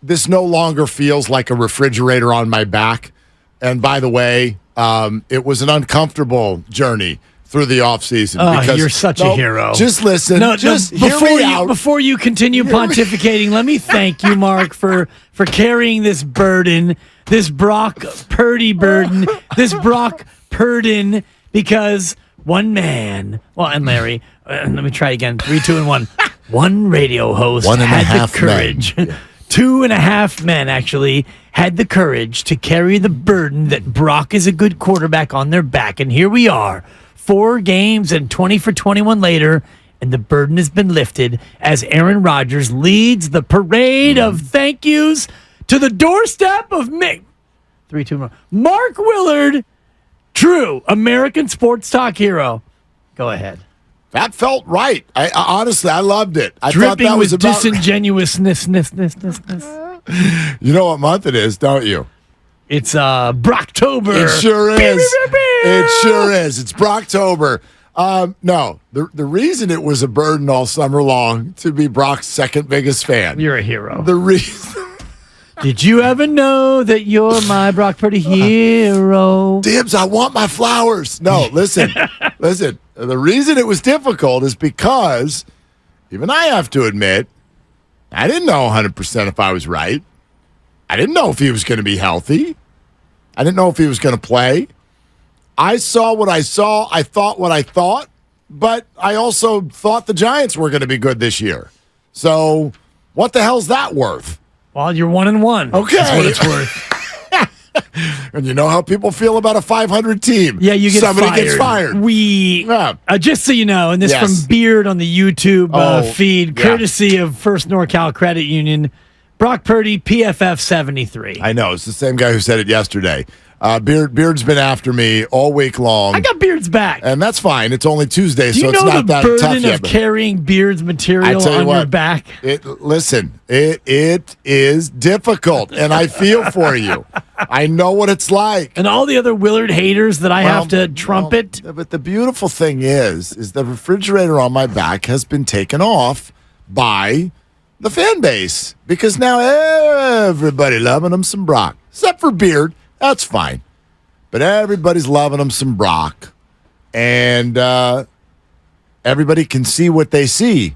this no longer feels like a refrigerator on my back. And by the way, it was an uncomfortable journey through the offseason. Oh, you're such a hero. Just listen. Before you continue pontificating, let me thank you, Mark, for carrying this burden, this Brock Purdy burden, this Brock Purdin, because one man, and Larry, let me try again. 3, 2, and 1. One radio host had the courage. 2.5 men actually had the courage to carry the burden that Brock is a good quarterback on their back. And here we are, 4 games and 20 for 21 later, and the burden has been lifted as Aaron Rodgers leads the parade of thank yous to the doorstep of 3, 2, 1. Mark Willard, true American sports talk hero. Go ahead. That felt right. I honestly, I loved it. I Dripping thought that was with about disingenuousness. You know what month it is, don't you? It's Brocktober. It sure is. It sure is. It's Brocktober. No, the reason it was a burden all summer long to be Brock's second biggest fan. You're a hero. The reason. Did you ever know that you're my Brock Purdy hero? Dibs, I want my flowers. No, listen. The reason it was difficult is because even I have to admit, I didn't know 100% if I was right. I didn't know if he was going to be healthy. I didn't know if he was going to play. I saw what I saw. I thought what I thought. But I also thought the Giants were going to be good this year. So what the hell's that worth? Well, you're 1-1. Okay. That's what it's worth. And you know how people feel about a 500 team. Yeah, you get Somebody fired. gets fired. Just so you know, and this from Beard on the YouTube feed, courtesy of First NorCal Credit Union, Brock Purdy, PFF 73. I know. It's the same guy who said it yesterday. Beard's been after me all week long. I got Beard's back. And that's fine. It's only Tuesday, so it's not that tough yet. Do you know the burden of carrying Beard's material on your back? Listen, it is difficult, and I feel for you. I know what it's like. And all the other Willard haters that I have to trumpet. But the beautiful thing is the refrigerator on my back has been taken off by the fan base because now everybody loving him some Brock, except for Beard. That's fine. But everybody's loving him some Brock. And everybody can see what they see.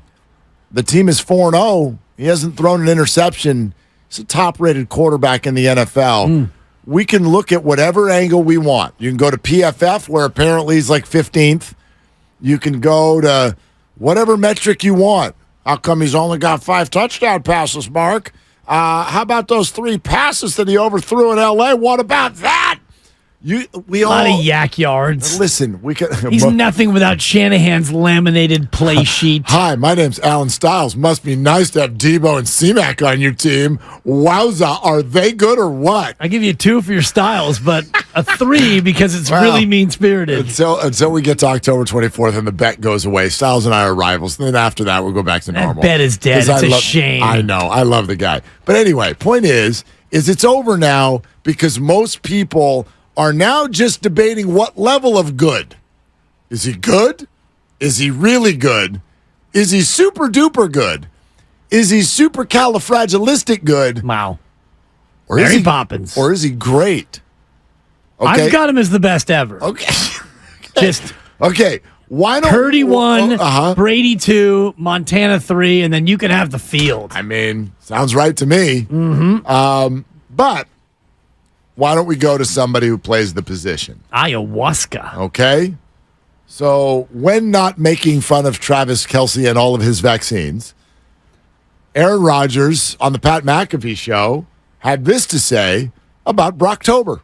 The team is 4-0. He hasn't thrown an interception. He's a top-rated quarterback in the NFL. We can look at whatever angle we want. You can go to PFF, where apparently he's like 15th. You can go to whatever metric you want. How come he's only got 5 touchdown passes, Mark? How about those 3 passes that he overthrew in L.A.? What about that? A lot of yak yards. Listen, he's nothing without Shanahan's laminated play sheet. Hi, my name's Alan Stiles. Must be nice to have Debo and C-Mac on your team. Wowza, are they good or what? I give you 2 for your Styles, but a 3 because it's really mean-spirited. Until we get to October 24th and the bet goes away, Stiles and I are rivals. And then after that, we'll go back to normal. That bet is dead. It's a shame. I know. I love the guy. But anyway, point is it's over now because most people are now just debating what level of good. Is he good? Is he really good? Is he super duper good? Is he super califragilistic good? Wow. Or Mary Poppins. Or is he great? Okay. I've got him as the best ever. Okay. Okay. Why don't Purdy 1, Brady 2, Montana 3, and then you can have the field. I mean, sounds right to me. Mm-hmm. But why don't we go to somebody who plays the position? Ayahuasca. Okay. So when not making fun of Travis Kelce and all of his vaccines, Aaron Rodgers on the Pat McAfee Show had this to say about Brocktober.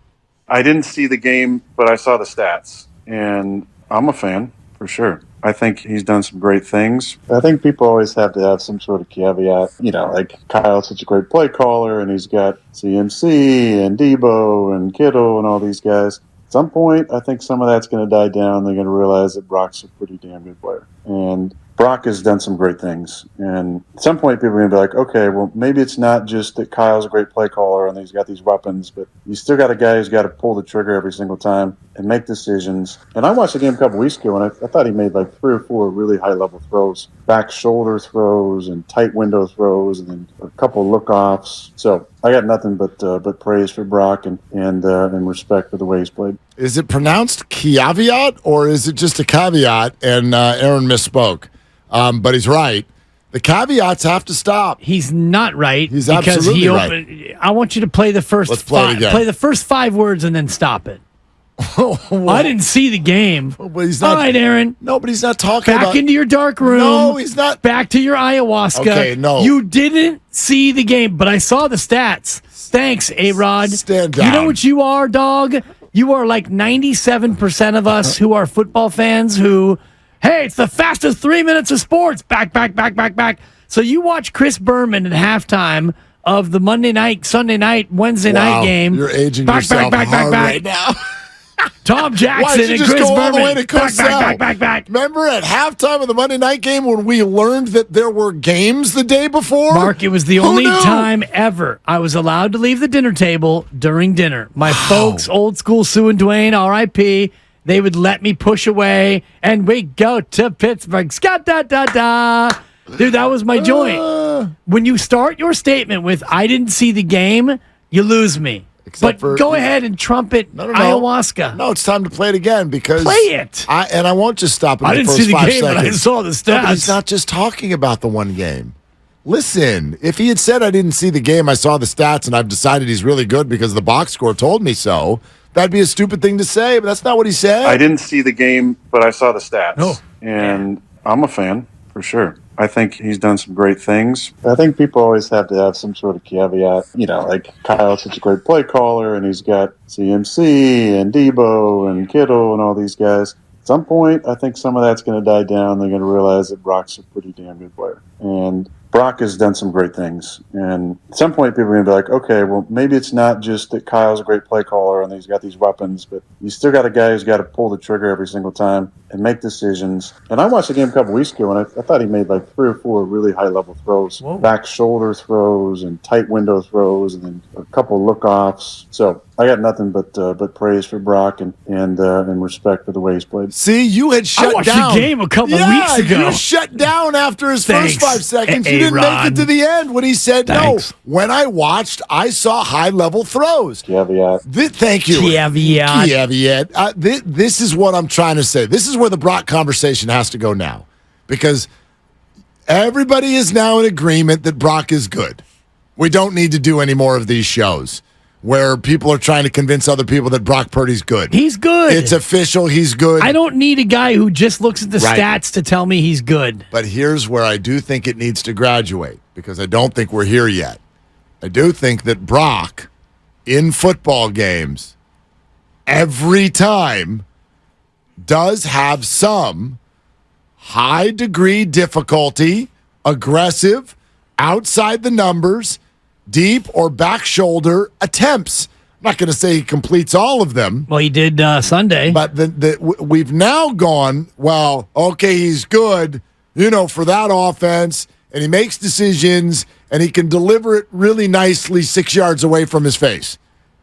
I didn't see the game, but I saw the stats, and I'm a fan for sure. I think he's done some great things. I think people always have to have some sort of caveat. You know, like Kyle's such a great play caller, and he's got CMC and Debo and Kittle and all these guys. At some point, I think some of that's going to die down. They're going to realize that Brock's a pretty damn good player. And Brock has done some great things. And at some point, people are going to be like, okay, well, maybe it's not just that Kyle's a great play caller and he's got these weapons, but you still got a guy who's got to pull the trigger every single time. and make decisions. And I watched the game a couple weeks ago, and I thought he made like 3 or 4 really high-level throws, back shoulder throws and tight window throws, and then a couple of look-offs. So I got nothing but praise for Brock and respect for the way he's played. Is it pronounced caveat or is it just a caveat? And Aaron misspoke, but he's right. The caveats have to stop. He's not right. He's absolutely right. I want you to play the first. Let's play it again. Play the first 5 words and then stop it. I didn't see the game. But he's not, all right, Aaron. No, but he's not talking back about. into your dark room. No, he's not. Back to your ayahuasca. Okay, no. You didn't see the game, but I saw the stats. Thanks, A-Rod. Stand down. You know what you are, dog? You are like 97% of us who are football fans who, hey, it's the fastest 3 minutes of sports. Back. So you watch Chris Berman at halftime of the Monday night, Sunday night, Wednesday night game. You're aging yourself hard right now. Tom Jackson Why don't you and just Chris go all Berman. the way to Cosell? Back. Remember at halftime of the Monday night game when we learned that there were games the day before? Mark, it was the only time ever I was allowed to leave the dinner table during dinner. My folks, old school Sue and Dwayne, R.I.P., they would let me push away, and we go to Pittsburgh. Scat-da-da-da. Dude, that was my joint. When you start your statement with, I didn't see the game, you lose me. But go ahead and trumpet ayahuasca. No, it's time to play it again because play it. I won't just stop in I the didn't first see the 5 game, seconds. but I saw the stats. No, but he's not just talking about the one game. Listen, if he had said I didn't see the game, I saw the stats, and I've decided he's really good because the box score told me so, that'd be a stupid thing to say, but that's not what he said. I didn't see the game, but I saw the stats. Oh, and I'm a fan, for sure. I think he's done some great things. I think people always have to have some sort of caveat. You know, like Kyle's such a great play caller, and he's got CMC and Debo and Kittle and all these guys. At some point, I think some of that's going to die down. They're going to realize that Brock's a pretty damn good player. And Brock has done some great things. And at some point, people are going to be like, okay, well, maybe it's not just that Kyle's a great play caller and he's got these weapons, but you still got a guy who's got to pull the trigger every single time and make decisions. And I watched the game a couple weeks ago, and I thought he made like 3 or 4 really high-level throws, back shoulder throws and tight window throws, and then a couple of look-offs. So I got nothing but praise for Brock and respect for the way he's played. See, you had shut down. I watched the game a couple weeks ago. You shut down after his first 5 seconds. You didn't make it to the end when he said no. When I watched, I saw high-level throws. Caveat. Thank you. Caveat. This is what I'm trying to say. This is where the Brock conversation has to go now, because everybody is now in agreement that Brock is good. We don't need to do any more of these shows where people are trying to convince other people that Brock Purdy's good. He's good. It's official. He's good. I don't need a guy who just looks at the stats to tell me he's good. But here's where I do think it needs to graduate, because I don't think we're here yet. I do think that Brock, in football games, every time does have some high-degree difficulty, aggressive, outside the numbers, deep or back shoulder attempts. I'm not going to say he completes all of them. Well, he did Sunday. But we've now gone, well, okay, he's good, for that offense, and he makes decisions, and he can deliver it really nicely 6 yards away from his face.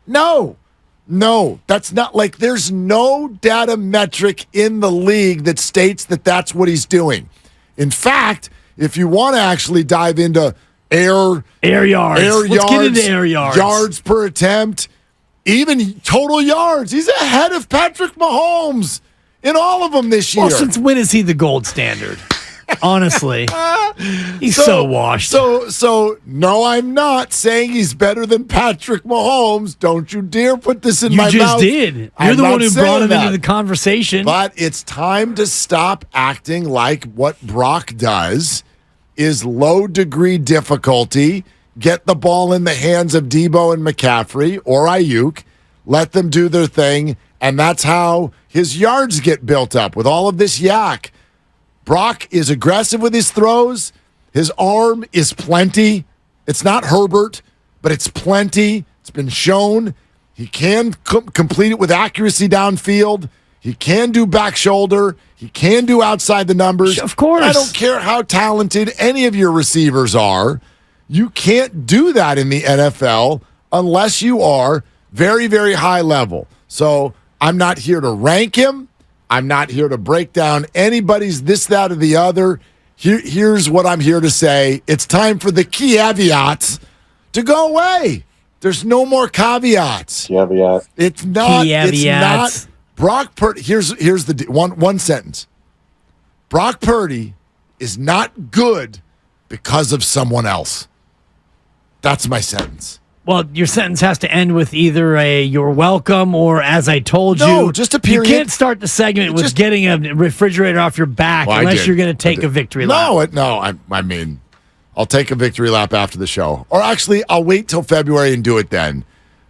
No, that's not like there's no data metric in the league that states that that's what he's doing. In fact, if you want to actually dive into air yards, let's get into air yards. Yards per attempt, even total yards, he's ahead of Patrick Mahomes in all of them this year. Well, since when is he the gold standard? Honestly, he's so washed. So no, I'm not saying he's better than Patrick Mahomes. Don't you dare put this in my mouth. You just did. You're the one who brought him into the conversation. But it's time to stop acting like what Brock does is low-degree difficulty. Get the ball in the hands of Debo and McCaffrey or Ayuk. Let them do their thing, and that's how his yards get built up with all of this yak. Brock is aggressive with his throws. His arm is plenty. It's not Herbert, but it's plenty. It's been shown. He can complete it with accuracy downfield. He can do back shoulder. He can do outside the numbers. Of course. I don't care how talented any of your receivers are. You can't do that in the NFL unless you are very, very high level. So I'm not here to rank him. I'm not here to break down anybody's this, that, or the other. Here's what I'm here to say. It's time for the caveats to go away. There's no more caveats. Caveat. It's not. Caveats. It's not. Brock Purdy. Here's the one sentence. Brock Purdy is not good because of someone else. That's my sentence. Well, your sentence has to end with either a "you're welcome" or "as I told you." No, just a period. You can't start the segment with getting a refrigerator off your back unless you're going to take a victory lap. I mean, I'll take a victory lap after the show. Or actually, I'll wait till February and do it then.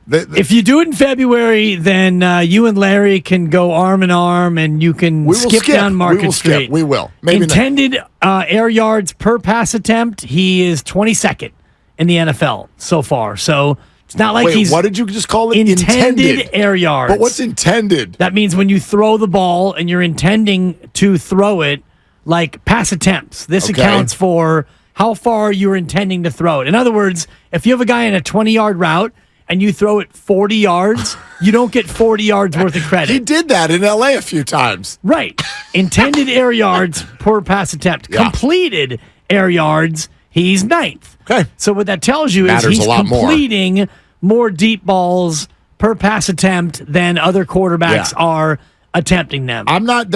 If you do it in February, then you and Larry can go arm in arm, and you can skip down Market Street. We will. Maybe Intended air yards per pass attempt, he is 22nd in the NFL so far. So it's not like he's... What did you just call it? Intended air yards. But what's intended? That means when you throw the ball and you're intending to throw it, like pass attempts. This accounts for how far you're intending to throw it. In other words, if you have a guy in a 20-yard route and you throw it 40 yards, you don't get 40 yards worth of credit. He did that in L.A. a few times. Right. Intended air yards per pass attempt. Yeah. Completed air yards, he's 9th. Okay. So what that tells you is he's completing more deep balls per pass attempt than other quarterbacks are attempting them. I'm not ...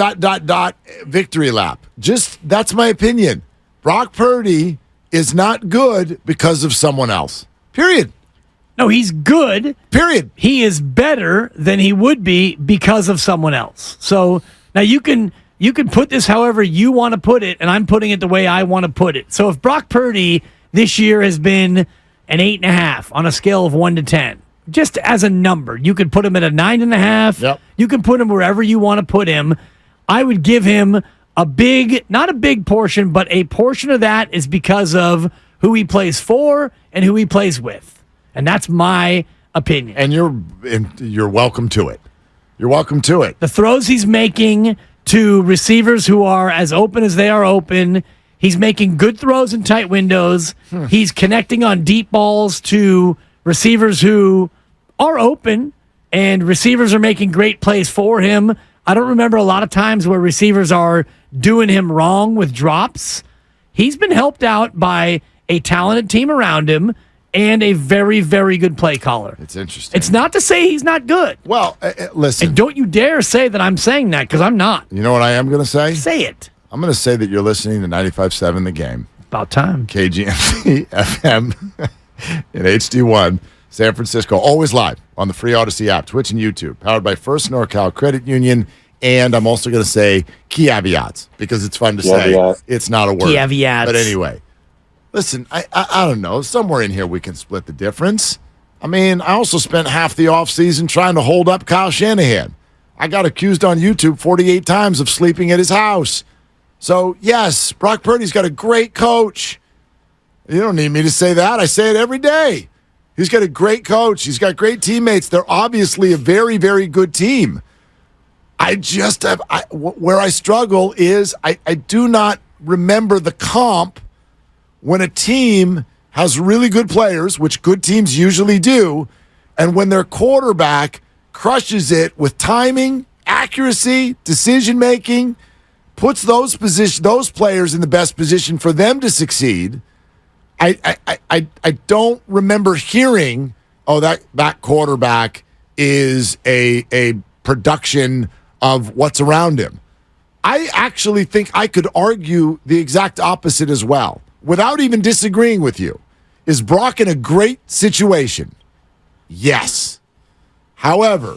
victory lap. Just, that's my opinion. Brock Purdy is not good because of someone else. Period. No, he's good. Period. He is better than he would be because of someone else. So now you can put this however you want to put it, and I'm putting it the way I want to put it. So if Brock Purdy this year has been an 8.5 on a scale of 1 to 10, just as a number, you could put him at a 9.5. Yep. You can put him wherever you want to put him. I would give him not a big portion, but a portion of that is because of who he plays for and who he plays with. And that's my opinion. And you're welcome to it. You're welcome to it. The throws he's making to receivers who are as open as they are open. He's making good throws in tight windows. He's connecting on deep balls to receivers who are open, and receivers are making great plays for him. I don't remember a lot of times where receivers are doing him wrong with drops. He's been helped out by a talented team around him and a very, very good play caller. It's interesting. It's not to say he's not good. Well, listen. And don't you dare say that I'm saying that, because I'm not. You know what I am going to say? Say it. I'm going to say that you're listening to 95.7 The Game. About time. KGMC FM in HD1, San Francisco. Always live on the free Odyssey app, Twitch and YouTube. Powered by First NorCal Credit Union. And I'm also going to say caveats, because it's fun to say. It's not a word. Caveats. But anyway, listen, I don't know. Somewhere in here we can split the difference. I mean, I also spent half the offseason trying to hold up Kyle Shanahan. I got accused on YouTube 48 times of sleeping at his house. So, yes, Brock Purdy's got a great coach. You don't need me to say that. I say it every day. He's got a great coach. He's got great teammates. They're obviously a very, very good team. I just have, where I struggle is I do not remember the comp when a team has really good players, which good teams usually do, and when their quarterback crushes it with timing, accuracy, decision-making, puts those players in the best position for them to succeed. I don't remember hearing, that quarterback is a production of what's around him. I actually think I could argue the exact opposite as well, without even disagreeing with you. Is Brock in a great situation? Yes. However,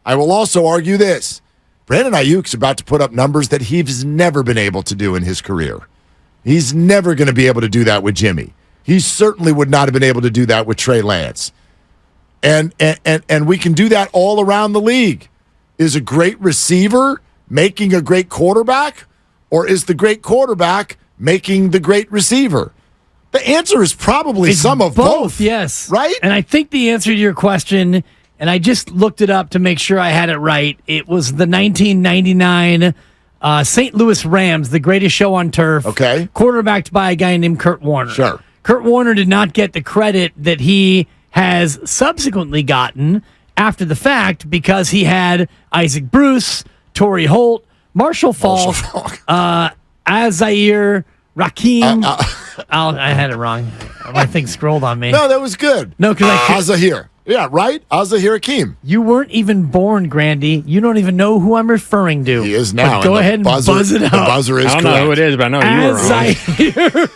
I will also argue this. Brandon Ayuk's about to put up numbers that he's never been able to do in his career. He's never going to be able to do that with Jimmy. He certainly would not have been able to do that with Trey Lance. And we can do that all around the league. Is a great receiver making a great quarterback, or is the great quarterback making the great receiver? The answer is probably some of both. Yes. Right? And I think the answer to your question, and I just looked it up to make sure I had it right, it was the 1999 St. Louis Rams, the greatest show on turf. Okay. Quarterbacked by a guy named Kurt Warner. Sure. Kurt Warner did not get the credit that he has subsequently gotten after the fact because he had Isaac Bruce, Torrey Holt, Marshall Faulk, Azair Rakim. I had it wrong. My thing scrolled on me. No, that was good. No, because Azair. Yeah, right? Azair Hakim. You weren't even born, Grandy. You don't even know who I'm referring to. He is now. But go ahead and buzz it out. The buzzer is I don't correct. know who it is, but I know you were wrong. Azair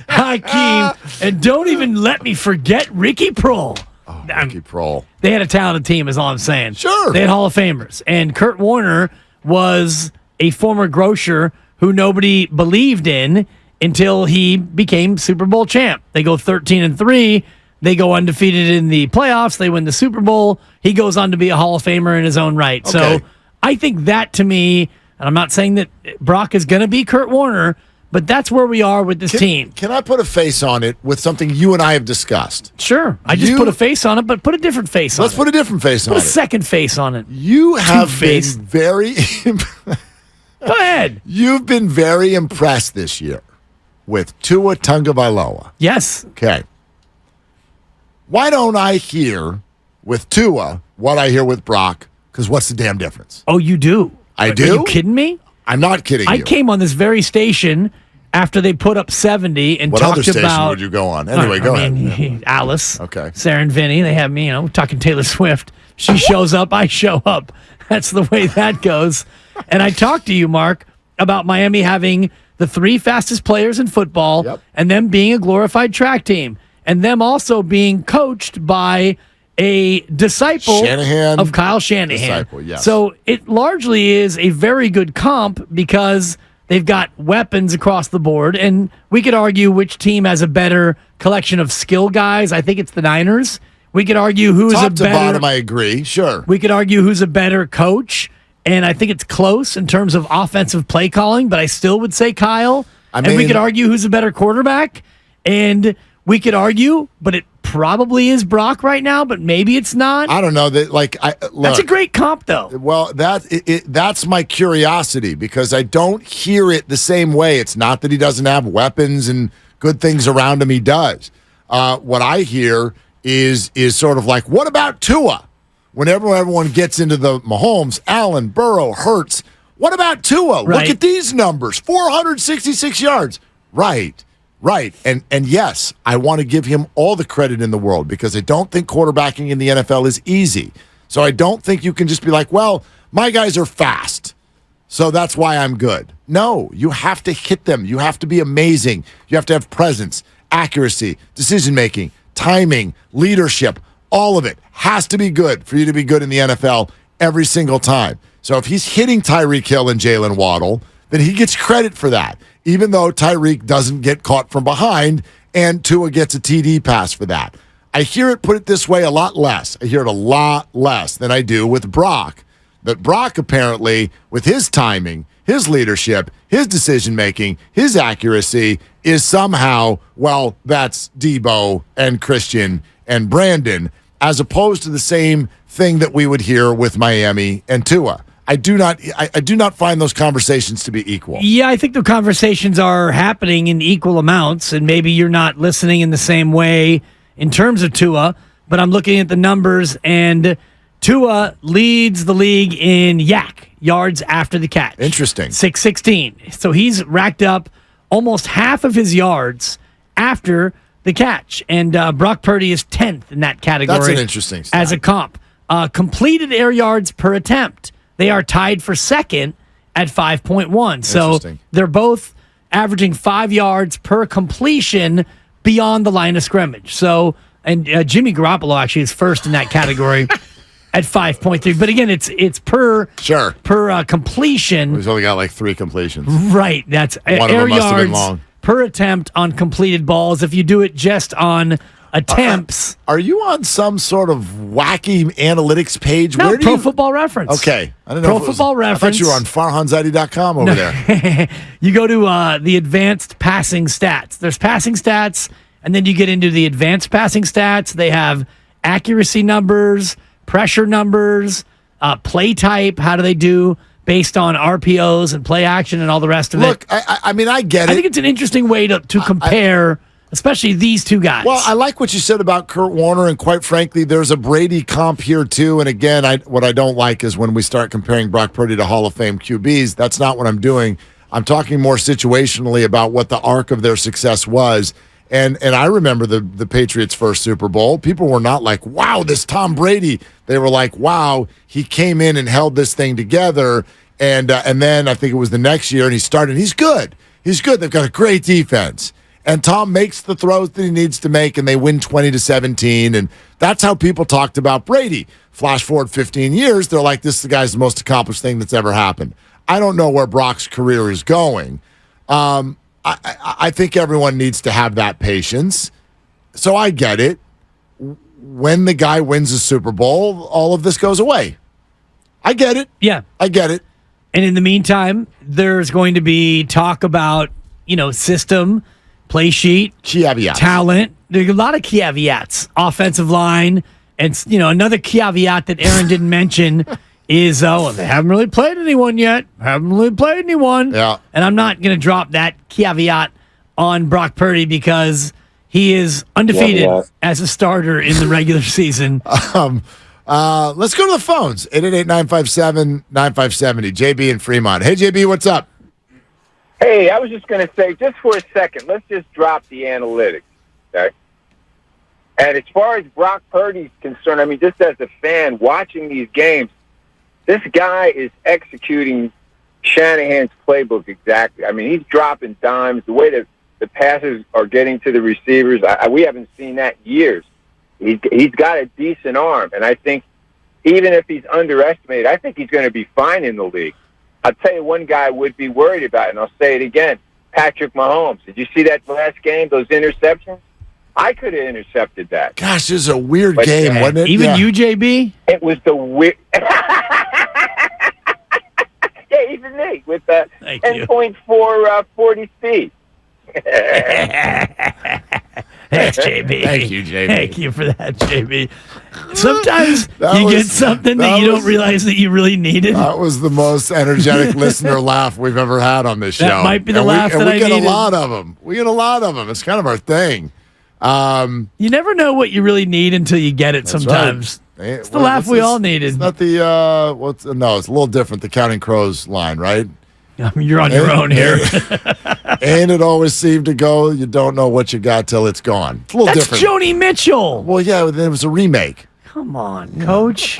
Hakim. And don't even let me forget Ricky Prohl. Oh, Ricky Prohl. They had a talented team, is all I'm saying. Sure. They had Hall of Famers. And Kurt Warner was a former grocer who nobody believed in until he became Super Bowl champ. They go 13-3. They go undefeated in the playoffs. They win the Super Bowl. He goes on to be a Hall of Famer in his own right. Okay. So I think that, to me, and I'm not saying that Brock is going to be Kurt Warner, but that's where we are with this team. Can I put a face on it with something you and I have discussed? Sure. I just put a face on it, but put a different face on it. Let's put a different face on it. Put a second face on it. You have been Two-faced. very... Go ahead. You've been very impressed this year with Tua Tagovailoa. Yes. Okay. Why don't I hear with Tua what I hear with Brock? Because what's the damn difference? Oh, you do? I Are do? you kidding me? I'm not kidding you. I came on this very station after they put up 70 and What talked other station about... would you go on? Anyway, go ahead. Alice. Okay. Sarah and Vinny. They have me, talking Taylor Swift. She shows up, I show up. That's the way that goes. And I talked to you, Mark, about Miami having the 3 fastest players in football, Yep. and them being a glorified track team, and them also being coached by a disciple Shanahan. of Kyle Shanahan. Disciple, yes. So it largely is a very good comp because they've got weapons across the board, and we could argue which team has a better collection of skill guys. I think it's the Niners. We could argue who's Top a to better... bottom, I agree. Sure. We could argue who's a better coach, and I think it's close in terms of offensive play calling, but I still would say Kyle. And we could argue who's a better quarterback, and we could argue, but it probably is Brock right now, but maybe it's not. I don't know. Look, That's a great comp, though. Well, that's my curiosity because I don't hear it the same way. It's not that he doesn't have weapons and good things around him. He does. What I hear is sort of like, what about Tua? Whenever everyone gets into the Mahomes, Allen, Burrow, Hurts, what about Tua? Right. Look at these numbers, 466 yards. Right. And yes, I want to give him all the credit in the world because I don't think quarterbacking in the NFL is easy. So I don't think you can just be like, well, my guys are fast, so that's why I'm good. No, you have to hit them. You have to be amazing. You have to have presence, accuracy, decision-making, timing, leadership. All of it has to be good for you to be good in the NFL every single time. So if he's hitting Tyreek Hill and Jalen Waddle, then he gets credit for that, even though Tyreek doesn't get caught from behind and Tua gets a TD pass for that. I hear it, put it this way, a lot less. I hear it a lot less than I do with Brock. That Brock apparently, with his timing, his leadership, his decision-making, his accuracy, is somehow, well, that's Debo and Christian and Brandon, as opposed to the same thing that we would hear with Miami and Tua. I do not find those conversations to be equal. Yeah, I think the conversations are happening in equal amounts, and maybe you're not listening in the same way in terms of Tua, but I'm looking at the numbers, and Tua leads the league in yards after the catch. Interesting. 616. So he's racked up almost half of his yards after the catch, and Brock Purdy is 10th in that category. That's an interesting stat. As a comp. Completed air yards per attempt. They are tied for second at 5.1. So they're both averaging 5 yards per completion beyond the line of scrimmage. So, and Jimmy Garoppolo actually is first in that category at 5.3. But again, it's per completion. He's only got like 3 completions. Right. That's One of air them must have been yards long. per attempt on completed balls. If you do it just on attempts. Are you on some sort of wacky analytics page? No, Where do Pro you... Football Reference. Okay. I don't know. Pro Football Reference. I thought you were on farhanzadi.com over there. You go to the advanced passing stats. There's passing stats, and then you get into the advanced passing stats. They have accuracy numbers, pressure numbers, play type. How do they do based on RPOs and play action and all the rest of it? Look, I mean, I get it. I think it's an interesting way to compare especially these two guys. Well, I like what you said about Kurt Warner, and quite frankly, there's a Brady comp here too. And again, what I don't like is when we start comparing Brock Purdy to Hall of Fame QBs. That's not what I'm doing. I'm talking more situationally about what the arc of their success was. And I remember the Patriots' first Super Bowl. People were not like, wow, this Tom Brady. They were like, wow, he came in and held this thing together. And then I think it was the next year, and he started. He's good. He's good. They've got a great defense. And Tom makes the throws that he needs to make, and they win 20-17. And that's how people talked about Brady. Flash forward 15 years, they're like, this is the guy's the most accomplished thing that's ever happened. I don't know where Brock's career is going. I think everyone needs to have that patience. So I get it. When the guy wins a Super Bowl, all of this goes away. I get it. Yeah. I get it. And in the meantime, there's going to be talk about, system, play sheet, caveats, talent. There's a lot of caveats. Offensive line. And, another caveat that Aaron didn't mention is, they haven't really played anyone yet. Haven't really played anyone. Yeah. And I'm not going to drop that caveat on Brock Purdy because he is undefeated as a starter in the regular season. Let's go to the phones. 888-957-9570. JB in Fremont. Hey, JB, what's up? Hey, I was just going to say, just for a second, let's just drop the analytics, okay? And as far as Brock Purdy's concerned, I mean, just as a fan watching these games, this guy is executing Shanahan's playbook exactly. I mean, he's dropping dimes. The way that the passes are getting to the receivers, we haven't seen that in years. He's got a decent arm, and I think even if he's underestimated, I think he's going to be fine in the league. I'll tell you one guy I would be worried about, and I'll say it again, Patrick Mahomes. Did you see that last game, those interceptions? I could have intercepted that. Gosh, this is a weird game, wasn't it? Even you, JB? It was the weird... Yeah, even me, with 10.4 40 speed. Thanks, JB. Thank you, JB. Thank you for that, JB. Sometimes get something that you don't realize that you really needed. That was the most energetic listener laugh we've ever had on this show. That might be the laugh that I needed. We get a lot of them. We get a lot of them. It's kind of our thing. You never know what you really need until you get it sometimes. Right. It's the laugh we all needed. It's not the, no, it's a little different, the Counting Crows line, right? You're on your own here. And it always seemed to go, you don't know what you got till it's gone. It's a little different. That's Joni Mitchell. Well, yeah, it was a remake. Come on, Coach.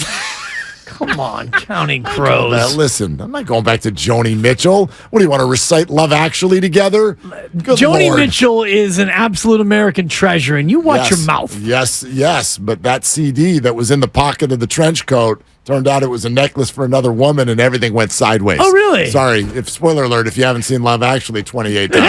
Come on, Counting Crows. Now, listen, I'm not going back to Joni Mitchell. What do you want to recite Love Actually together? Good Joni Lord. Mitchell is an absolute American treasure, and you watch your mouth. Yes, but that CD that was in the pocket of the trench coat, turned out it was a necklace for another woman, and everything went sideways. Oh, really? Sorry, spoiler alert, if you haven't seen Love Actually 28 times.